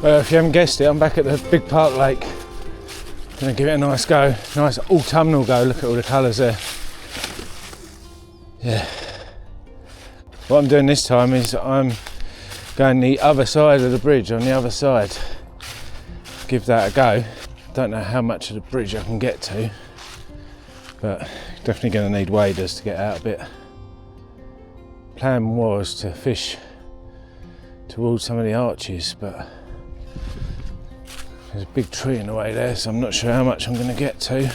Well, if you haven't guessed it, I'm back at the big park lake. Gonna give it a nice go, nice autumnal go. Look at all the colours there. Yeah. What I'm doing this time is I'm going the other side of the bridge, on the other side. Give that a go. Don't know how much of the bridge I can get to, but definitely going to need waders to get out a bit. Plan was to fish towards some of the arches, but there's a big tree in the way there, so I'm not sure how much I'm going to get to.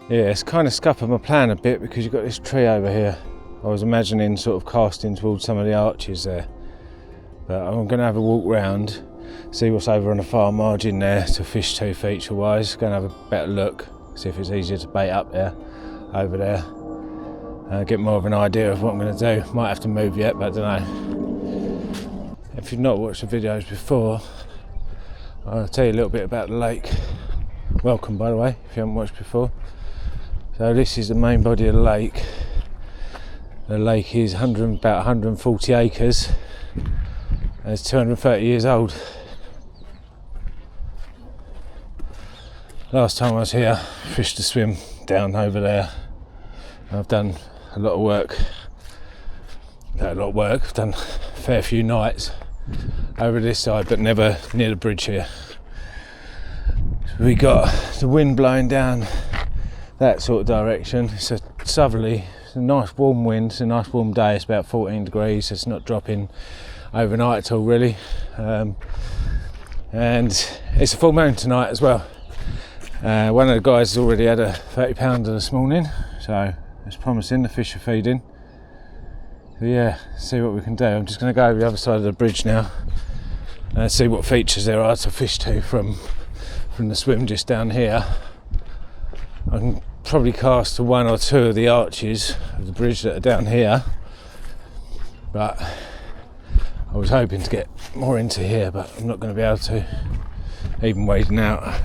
Yeah, it's kind of scuppered my plan a bit because you've got this tree over here. I was imagining sort of casting towards some of the arches there. But I'm going to have a walk round, see what's over on the far margin there to fish to feature wise. Going to have a better look, see if it's easier to bait up there, over there. Get more of an idea of what I'm going to do. Might have to move yet, but I don't know. If you've not watched the videos before, I'll tell you a little bit about the lake. Welcome, by the way, if you haven't watched before. So this is the main body of the lake. The lake is about 140 acres and it's 230 years old. Last time I was here, fished a swim down over there. I've done a lot of work. I've done a fair few nights over this side, but never near the bridge here. So we got the wind blowing down that sort of direction. It's a southerly, it's a nice warm wind, it's a nice warm day, it's about 14 degrees, it's not dropping overnight at all really. And it's a full moon tonight as well. One of the guys has already had a 30 pounder this morning, so it's promising, the fish are feeding. So yeah, see what we can do. I'm just going to go over the other side of the bridge now and see what features there are to fish to from the swim just down here. I can probably cast to one or two of the arches of the bridge that are down here, but I was hoping to get more into here, but I'm not going to be able to, even wading out.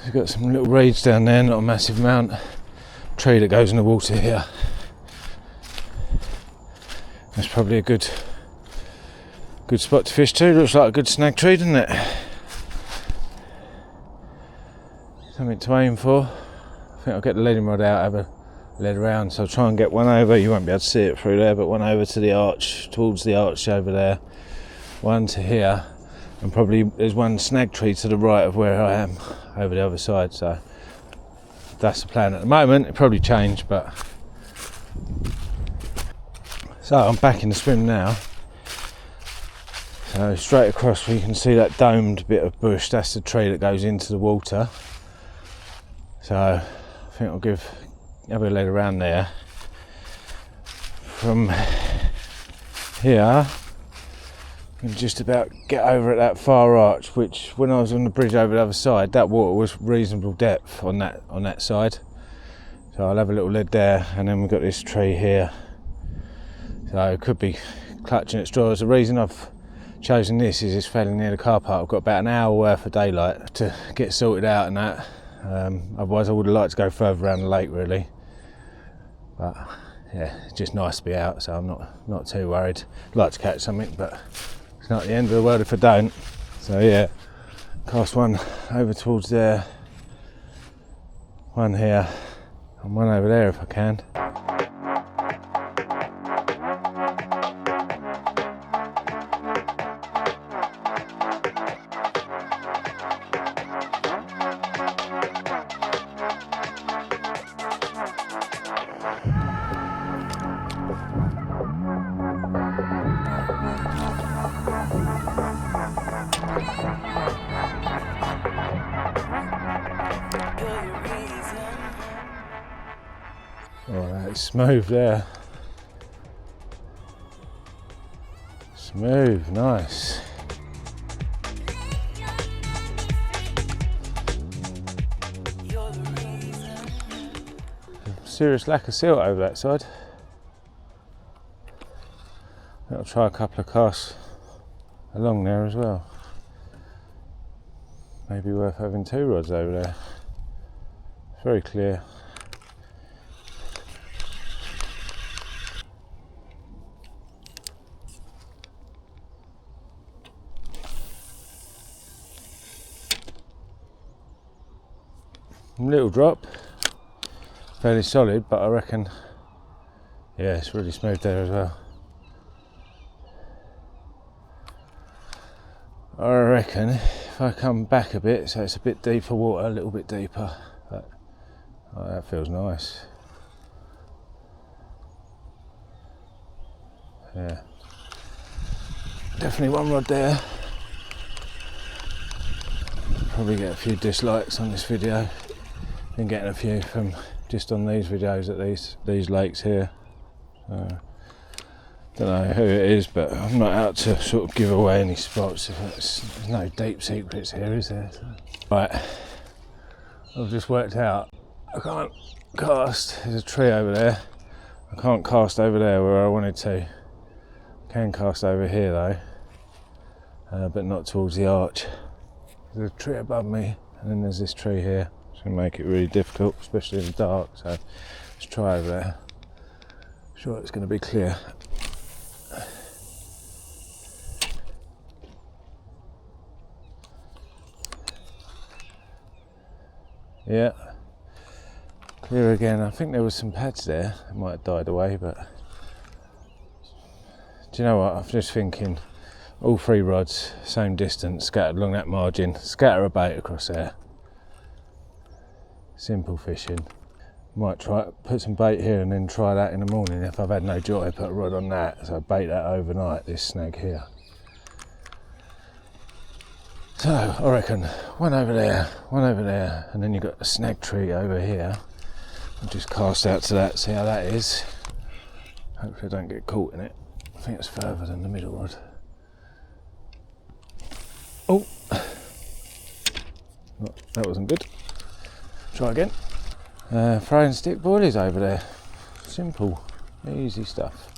We've got some little reeds down there, not a massive amount. Tree that goes in the water here. That's probably a good spot to fish to. Looks like a good snag tree, doesn't it? Something to aim for. I think I'll get the leading rod out, have a lead around, so I'll try and get one over. You won't be able to see it through there, but one over to the arch, towards the arch over there, one to here, and probably there's one snag tree to the right of where I am over the other side. So that's the plan at the moment. It probably changed, but so I'm back in the swim now. So straight across where you can see that domed bit of bush, that's the tree that goes into the water. So I think I'll have a lead around there. From here, I can just about get over at that far arch, which when I was on the bridge over the other side, that water was reasonable depth on that side. So I'll have a little lead there, and then we've got this tree here. So it could be clutching at straws. The reason I've chosen this is it's fairly near the car park. I've got about an hour worth of daylight to get sorted out and that. Otherwise I would have liked to go further around the lake really. But yeah, it's just nice to be out, so I'm not too worried. I'd like to catch something, but it's not the end of the world if I don't. So yeah, cast one over towards there, one here, and one over there if I can. Oh, that's smooth there. Smooth, nice. Serious lack of silt over that side. I'll try a couple of casts along there as well. Maybe worth having 2 rods over there. It's very clear. Little drop, fairly solid, but I reckon, yeah, it's really smooth there as well. I reckon if I come back a bit, so it's a bit deeper water, a little bit deeper, but oh, that feels nice. Yeah, definitely 1 rod there. Probably get a few dislikes on this video. Been getting a few from just on these videos at these lakes here. Don't know who it is, but I'm not out to sort of give away any spots. There's no deep secrets here, is there? So. Right, I've just worked out I can't cast. There's a tree over there. I can't cast over there where I wanted to. I can cast over here though, but not towards the arch. There's a tree above me, and then there's this tree here. It's going to make it really difficult, especially in the dark, so let's try over there. I'm sure it's going to be clear. Yeah, clear again. I think there was some pads there. It might have died away, but do you know what? I'm just thinking all 3 rods, same distance, scattered along that margin. Scatter a bait across there. Simple fishing. Might try put some bait here and then try that in the morning. If I've had no joy, put a rod on that. So I bait that overnight, this snag here. So I reckon 1 over there, and then you've got a snag tree over here. I'll just cast out to that, see how that is. Hopefully I don't get caught in it. I think it's further than the middle rod. Oh, that wasn't good. Try again. Throwing stick boilies over there. Simple, easy stuff.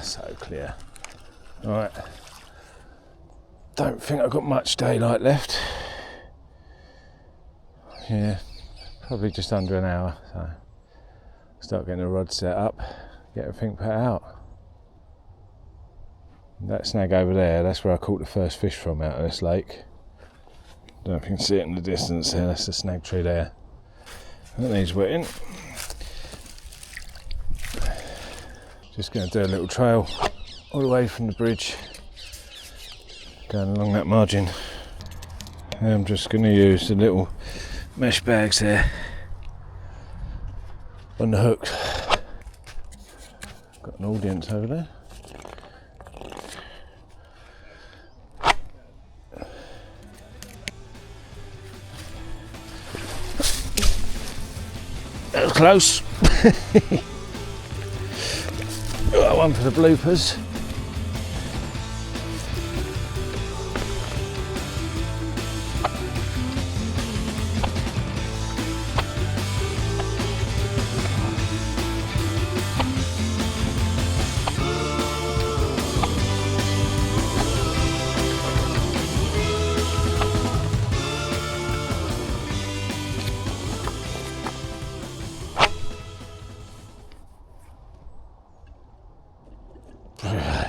So clear. Alright, don't think I've got much daylight left. Yeah, probably just under an hour, so start getting the rod set up, get everything put out. That snag over there, that's where I caught the first fish from out of this lake. Don't know if you can see it in the distance there, that's the snag tree there. That needs wetting. Just going to do a little trail all the way from the bridge, going along that margin. And I'm just going to use the little mesh bags there on the hook. Got an audience over there. That was close. Got one for the bloopers.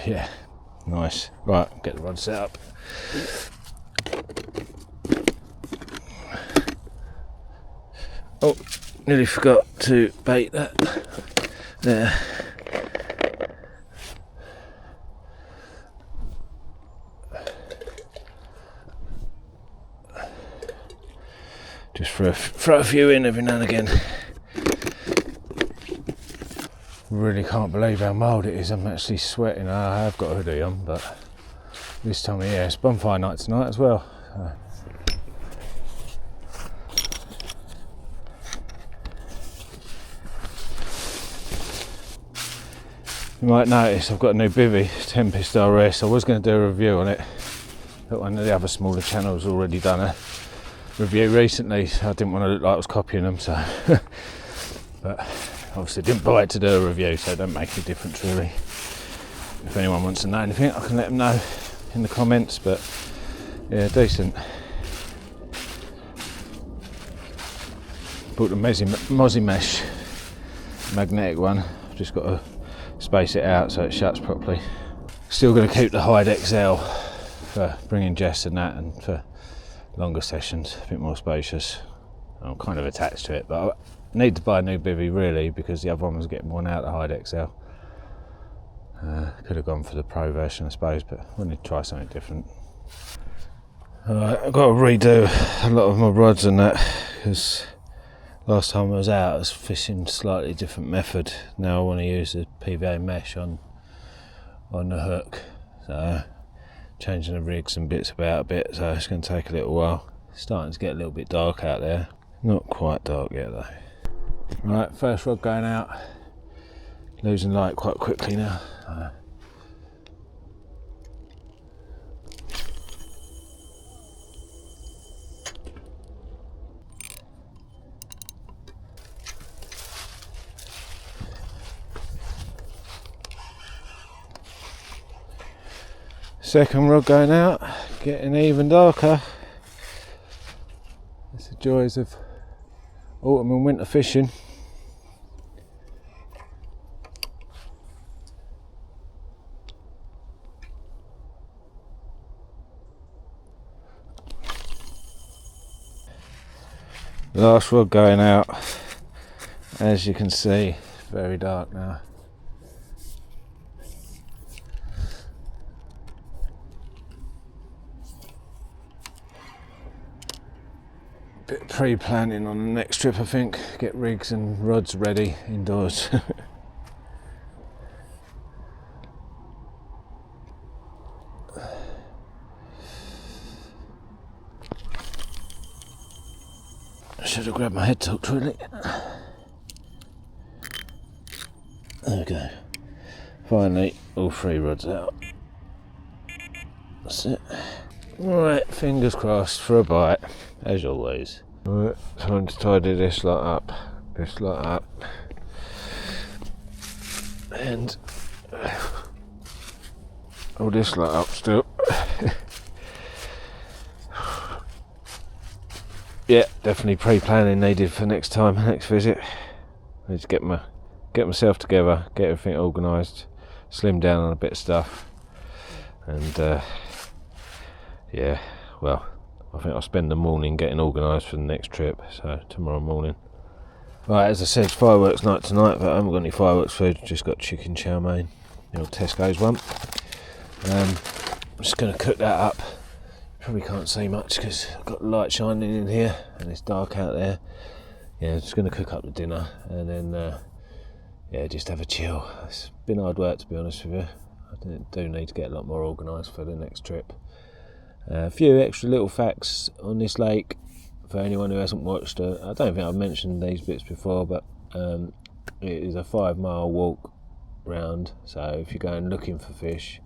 Yeah, nice. Right, get the rod set up. Oh, nearly forgot to bait that there. throw a few in every now and again. Really can't believe how mild it is. I'm actually sweating. I have got a hoodie on, but this time of year, it's bonfire night tonight as well. You might notice I've got a new bivvy, Tempest RS. I was going to do a review on it, but one of the other smaller channels already done a review recently, so I didn't want to look like I was copying them, so but obviously didn't buy it to do a review, so it don't make any difference really. If anyone wants to know anything, I can let them know in the comments, but yeah, decent. Bought the Mozzie Mesh magnetic one, just got to space it out so it shuts properly. Still going to keep the Hyde XL for bringing Jess and that, and for longer sessions, a bit more spacious. I'm kind of attached to it, but I need to buy a new bivvy really, because the other one was getting worn out, the Hyde XL. Could have gone for the Pro version I suppose, but I wanted to try something different. I've got to redo a lot of my rods and that, because last time I was out I was fishing slightly different method. Now I want to use the PVA mesh on the hook, so changing the rigs and bits about a bit, so it's going to take a little while. It's starting to get a little bit dark out there, not quite dark yet though. Right, first rod going out, losing light quite quickly now. Second rod going out, getting even darker. It's the joys of autumn and winter fishing. Last rod going out. As you can see, it's very dark now. Bit of pre-planning on the next trip, I think. Get rigs and rods ready indoors. I should have grabbed my head tilt really. There we go. Finally, all three rods out. That's it. Right, fingers crossed for a bite, as always. Right, time to tidy this lot up, and all this lot up still. Yeah, definitely pre-planning needed for next visit. I need to get myself together, get everything organised, slim down on a bit of stuff, and yeah, well, I think I'll spend the morning getting organised for the next trip, so tomorrow morning. Right, as I said, it's fireworks night tonight, but I haven't got any fireworks food, just got chicken chow mein, the old Tesco's one. I'm just going to cook that up. Probably can't see much because I've got the light shining in here and it's dark out there. Yeah, just going to cook up the dinner and then yeah, just have a chill. It's been hard work, to be honest with you. I do need to get a lot more organised for the next trip. A few extra little facts on this lake for anyone who hasn't watched it. I don't think I've mentioned these bits before, but it is a 5-mile walk round, so if you're going looking for fish,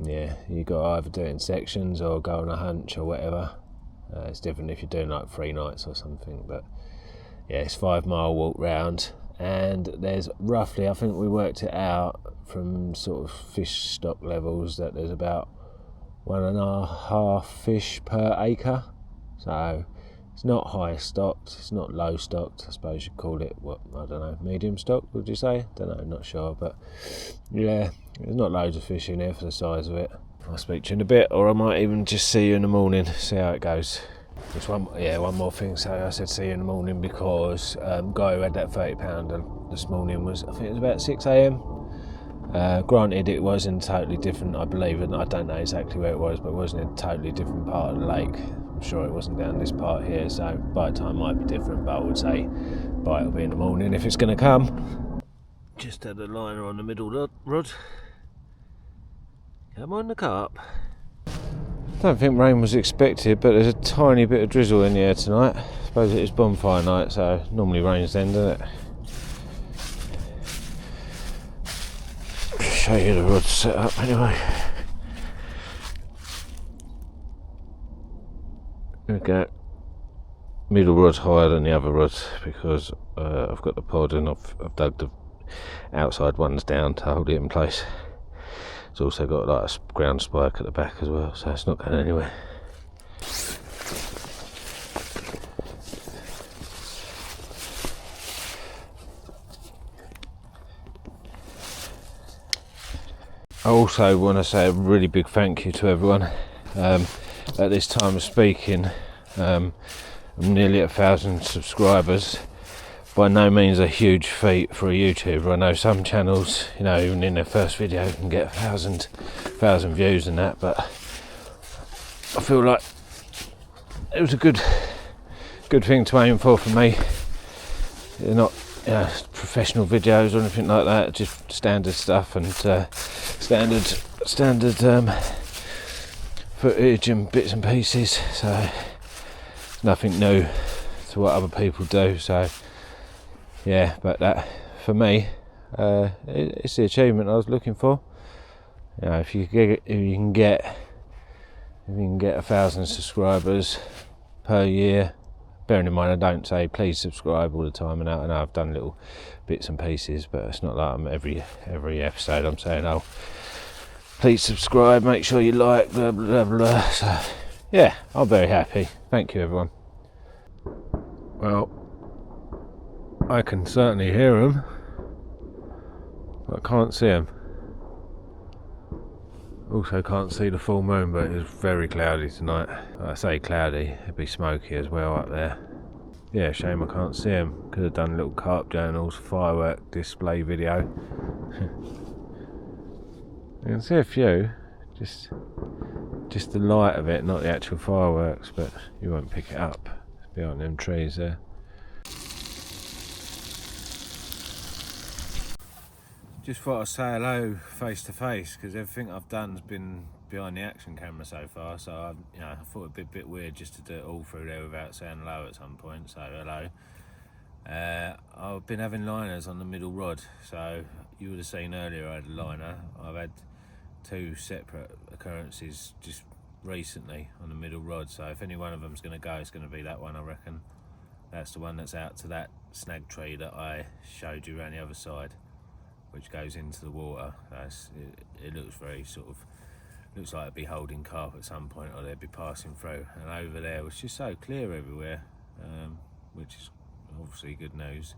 yeah, you got to either do it in sections or go on a hunch or whatever. It's different if you're doing like 3 nights or something, but yeah, it's 5-mile walk round, and there's roughly, I think we worked it out from sort of fish stock levels, that there's about 1.5 fish per acre. So it's not high stocked, it's not low stocked. I suppose you'd call it, what, I don't know, medium stocked, would you say? Don't know, not sure, but yeah, there's not loads of fish in here for the size of it. I'll speak to you in a bit, or I might even just see you in the morning, see how it goes. Just one more thing. So I said see you in the morning because guy who had that 30 pounder this morning was, I think it was about 6 a.m. Granted, it wasn't totally different, I believe, and I don't know exactly where it was, but it wasn't in a totally different part of the lake. I'm sure it wasn't down this part here, so bite time might be different, but I would say bite will be in the morning if it's going to come. Just had a liner on the middle rod. Come on, the carp. Don't think rain was expected, but there's a tiny bit of drizzle in the air tonight. I suppose it is bonfire night, so normally rains then, doesn't it? Show you the rod set up anyway. Okay, middle rod's higher than the other rods because I've got the pod and I've dug the outside ones down to hold it in place. It's also got like a ground spike at the back as well, so it's not going anywhere. I also want to say a really big thank you to everyone. At this time of speaking, I'm nearly at 1,000 subscribers. By no means a huge feat for a YouTuber. I know some channels, you know, even in their first video can get 1,000 views and that, but I feel like it was a good thing to aim for me. They're not, you know, professional videos or anything like that, just standard stuff and standard footage and bits and pieces, so nothing new to what other people do. So yeah, but that for me, it's the achievement I was looking for. You know, if you can get 1,000 subscribers per year, bearing in mind I don't say please subscribe all the time, and I know I've done little bits and pieces, but it's not like I'm every episode I'm saying, oh, please subscribe, make sure you like, blah blah blah. So yeah, I'm very happy. Thank you everyone. Well, I can certainly hear them, but I can't see them. Also can't see the full moon, but it's very cloudy tonight. I say cloudy, it'd be smoky as well up there. Yeah, shame I can't see them. Could have done a little Carp Journals firework display video. You can see a few, just the light of it, not the actual fireworks, but you won't pick it up. It's behind them trees there. Just thought I'd say hello face to face, because everything I've done has been behind the action camera so far, so I thought it'd be a bit weird just to do it all through there without saying hello at some point, so hello. I've been having liners on the middle rod, so you would have seen earlier I had a liner. I've had 2 separate occurrences just recently on the middle rod, so if any one of them's going to go, it's going to be that one, I reckon. That's the one that's out to that snag tree that I showed you around the other side, which goes into the water. It looks very looks like it'd be holding carp at some point, or they'd be passing through. And over there, which is so clear everywhere, which is obviously good news.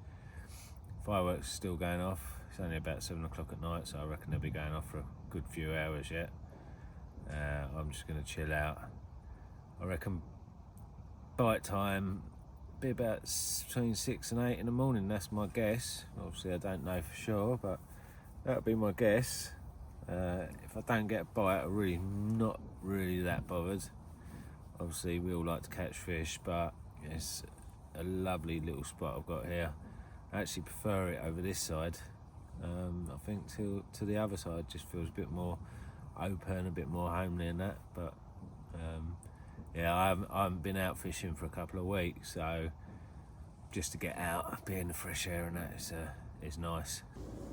Fireworks are still going off. It's only about 7 o'clock at night, so I reckon they'll be going off for a good few hours yet. I'm just going to chill out. I reckon bite time be about between 6 and 8 in the morning. That's my guess. Obviously I don't know for sure, but that'll be my guess. If I don't get a bite, I'm really not really that bothered. Obviously we all like to catch fish, but it's a lovely little spot I've got here. I actually prefer it over this side. I think to the other side just feels a bit more open, a bit more homely and that, but yeah, I haven't been out fishing for a couple of weeks, so just to get out, be in the fresh air and that is nice.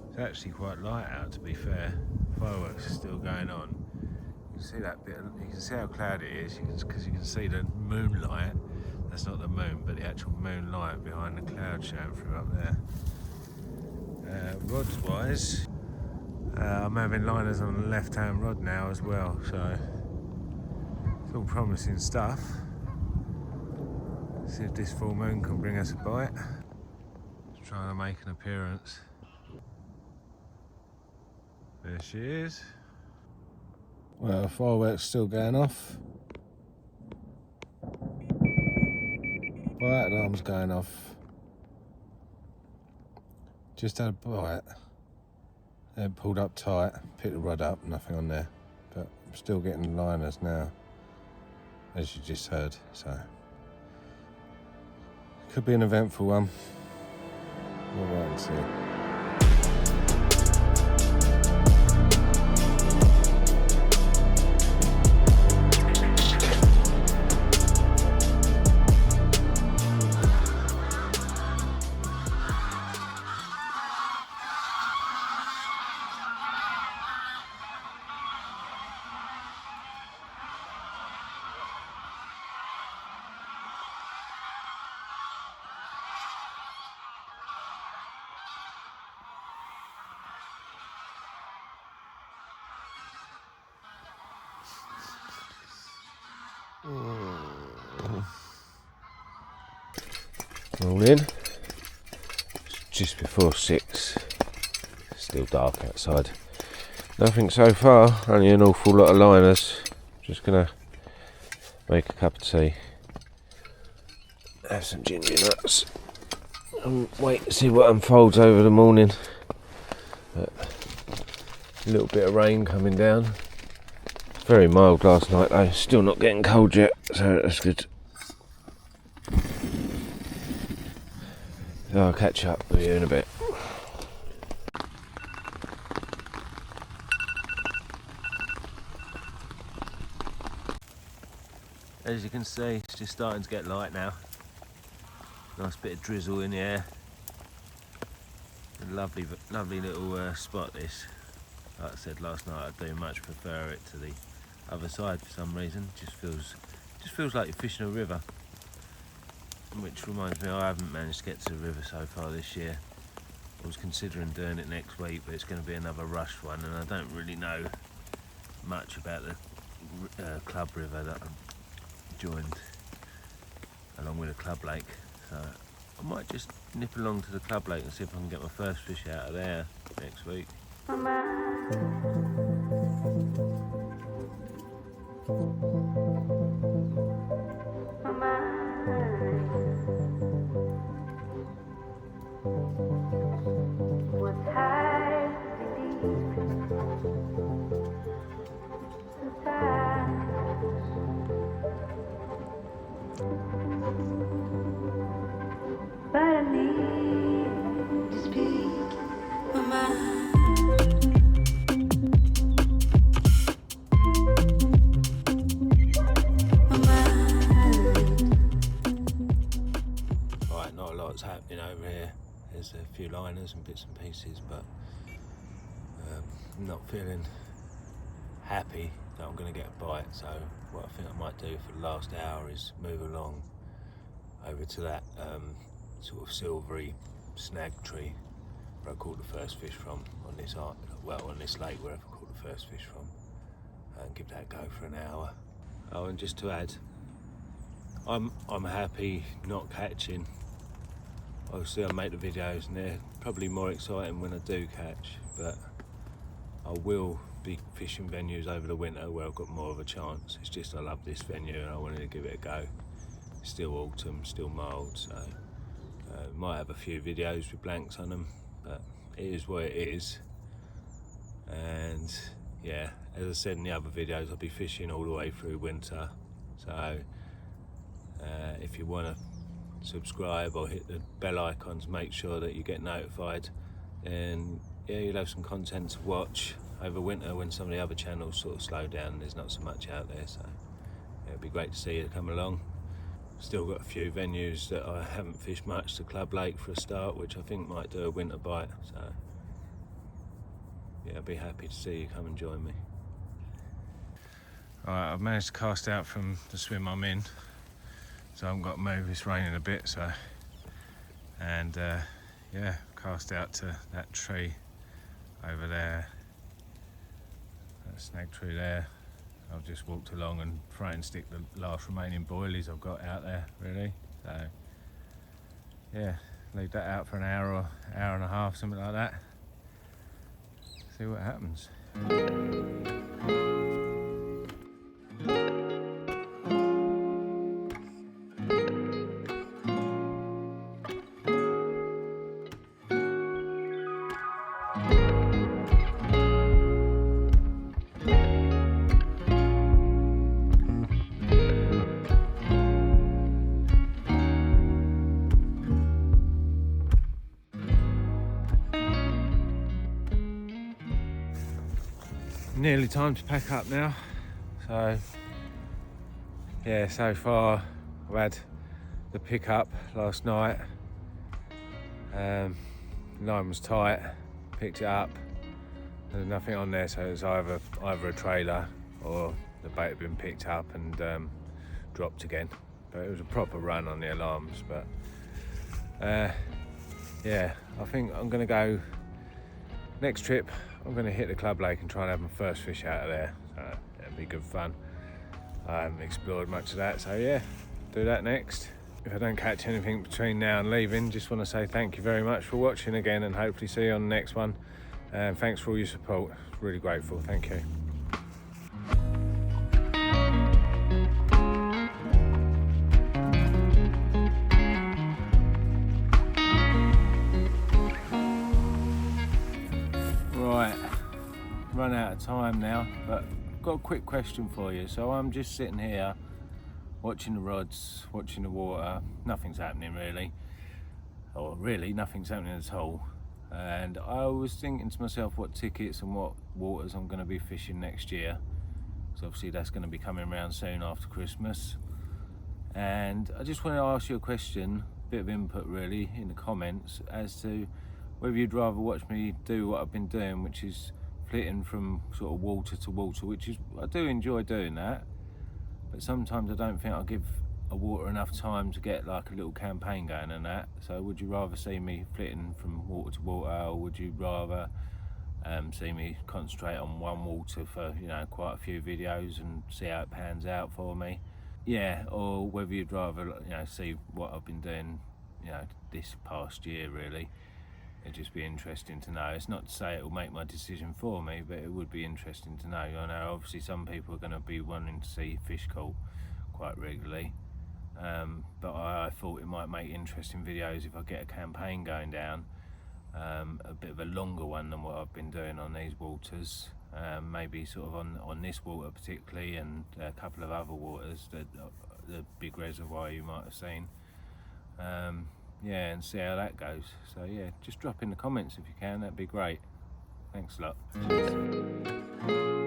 It's actually quite light out, to be fair. Fireworks are still going on. You can see that bit, you can see how cloudy it is, because you can see the moonlight. That's not the moon, but the actual moonlight behind the cloud showing through up there. Rods wise, I'm having liners on the left hand rod now as well, so it's all promising stuff. See if this full moon can bring us a bite. Just trying to make an appearance. There she is. Well, fireworks still going off. Fire alarm's going off. Just had a bite. It pulled up tight, picked the rod up, nothing on there. But I'm still getting liners now. as you just heard, so could be an eventful one. We'll wait and see. All in. It's just before 6. Still dark outside. Nothing so far, only an awful lot of liners. Just gonna make a cup of tea, have some ginger nuts, and wait to see what unfolds over the morning. But a little bit of rain coming down. Very mild last night though, still not getting cold yet, so that's good. So I'll catch up with you in a bit. As you can see, it's just starting to get light now. Nice bit of drizzle in the air. A lovely little spot this. Like I said last night, I do much prefer it to the other side for some reason. Just feels like you're fishing a river. Which reminds me, I haven't managed to get to the river so far this year. I was considering doing it next week, but it's going to be another rush one, and I don't really know much about the club river that I joined along with a club lake. So I might just nip along to the club lake and see if I can get my first fish out of there next week. Happening over here. There's a few liners and bits and pieces, but I'm not feeling happy that I'm going to get a bite, so what I think I might do for the last hour is move along over to that sort of silvery snag tree where I caught the first fish from on this on this lake where I caught the first fish from, and give that a go for an hour. Oh, and just to add, I'm happy not catching. Obviously I make the videos and they're probably more exciting when I do catch, but I will be fishing venues over the winter where I've got more of a chance. It's just I love this venue and I wanted to give it a go. It's still autumn, still mild, so might have a few videos with blanks on them, but it is what it is. And yeah, as I said in the other videos, I'll be fishing all the way through winter, so if you want to subscribe or hit the bell icon to make sure that you get notified, and yeah, you'll have some content to watch over winter when some of the other channels sort of slow down and there's not so much out there. So yeah, it'd be great to see you come along. Still got a few venues that I haven't fished much. The Club Lake for a start, which I think might do a winter bite, so yeah, I'd be happy to see you come and join me. Alright, I've managed to cast out from the swim I'm in, so I haven't got to move. It's raining a bit, so, and yeah, cast out to that tree over there, that snag tree there. I've just walked along and try and stick the last remaining boilies I've got out there, really. So yeah, leave that out for an hour or hour and a half, something like that. See what happens. Nearly time to pack up now. So yeah, so far I've had the pickup last night. Line was tight, picked it up, there's nothing on there, so it's either a trailer or the bait had been picked up and dropped again. But it was a proper run on the alarms. But yeah, I think I'm going to go next trip. I'm going to hit the club lake and try and have my first fish out of there. So it'll be good fun. I haven't explored much of that, so yeah, do that next. If I don't catch anything between now and leaving, just want to say thank you very much for watching again, and hopefully see you on the next one. And thanks for all your support. Really grateful. Thank you. Right, run out of time now, but I've got a quick question for you. So I'm just sitting here watching the rods, watching the water. Nothing's happening really, or really nothing's happening at all. And I was thinking to myself what tickets and what waters I'm going to be fishing next year. So obviously that's going to be coming around soon after Christmas. And I just want to ask you a question, a bit of input really in the comments, as to whether you'd rather watch me do what I've been doing, which is flitting from sort of water to water, which is, I do enjoy doing that, but sometimes I don't think I'll give a water enough time to get like a little campaign going and that. So would you rather see me flitting from water to water, or would you rather see me concentrate on one water for, you know, quite a few videos and see how it pans out for me? Yeah, or whether you'd rather, you know, see what I've been doing, you know, this past year really. It'd just be interesting to know. It's not to say it will make my decision for me, but it would be interesting to know. I know obviously some people are going to be wanting to see fish caught quite regularly, but I thought it might make interesting videos if I get a campaign going down, a bit of a longer one than what I've been doing on these waters, maybe sort of on this water particularly, and a couple of other waters, the big reservoir you might have seen. Yeah, and see how that goes. So yeah, just drop in the comments if you can, that'd be great. Thanks a lot. Cheers.